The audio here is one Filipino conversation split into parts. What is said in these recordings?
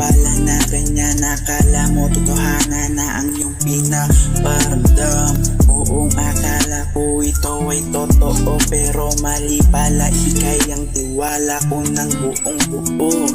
pala na ganyan. Akala mo totohanan na ang iyong pinaparamdam. Buong akala ko ito ay totoo, pero mali pala. Ika'y ang tiwala ko ng buong buo.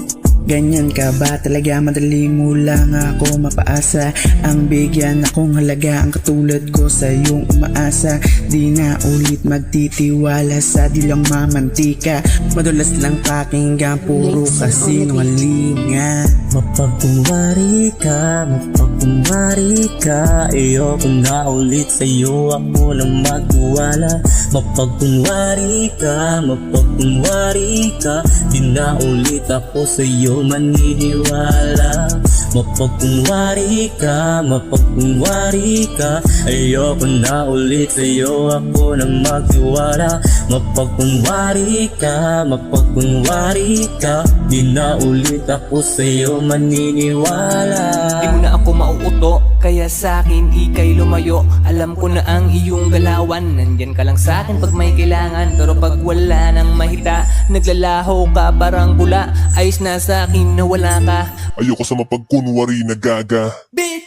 Ganyan ka ba talaga? Madali mo lang ako mapaasa. Ang bigyan akong halaga, ang katulad ko sa iyong umaasa. Di na ulit magtitiwala sa dilang mamantika. Madulas lang pakinggan, puro kasinungalingan. Mapagkunwari ka, ayoko na ulit sa'yo, ako na magtiwala. Mapagkunwari ka, di na ulit ako sa'yo maniniwala. Mapagkunwari ka, ayoko na ulit sa'yo, ako na magtiwala. Mapagkunwari ka, di na ulit ako sa'yo maniniwala. Di mo na ako mauuto, kaya sa'kin ika'y lumayo. Alam ko na ang iyong galawan, nandyan ka lang sa'kin pag may kailangan. Pero pag wala nang mahita, naglalaho ka parang bula. Ayos na sa'kin na wala ka. Ayoko sa mapagkunwari na gaga.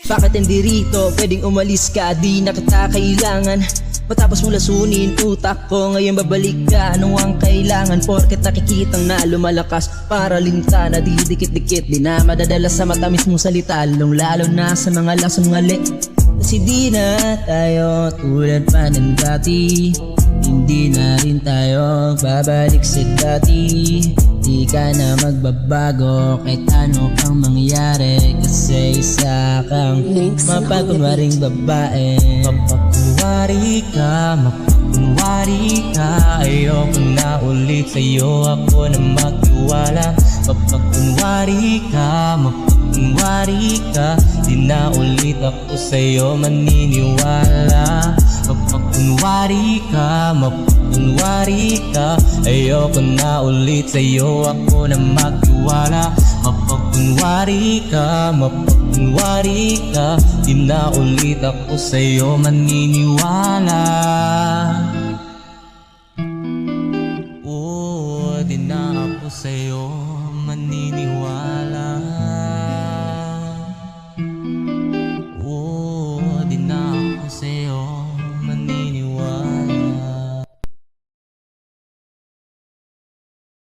Bakit hindi rito pwedeng umalis ka? Di na kita kailangan. Matapos mo lasunin utak ko, ngayon babalik ka. Ano ang kailangan? Porket nakikitang na lumalakas para linta na didikit-dikit. Di na madadala sa matamis mong salita, lalo na sa mga lasang mali. Kasi di na tayo tulad pa ng dati. Hindi na rin tayo babalik sa dati. Di ka na magbabago kahit ano pang mangyari, kasi isa kang mapagkunwaring babae. Mapagkunwari ka, ayoko na ulit sa'yo, ako na magtiwala. Mapagkunwari ka, di na ulit ako sa'yo maniniwala. Mapagkunwari ka, ayoko na ulit sa'yo, ako na magtiwala. Mapagkunwari ka, di na ulit ako sa'yo maniniwala. Oo, di na ako sa'yo maniniwala.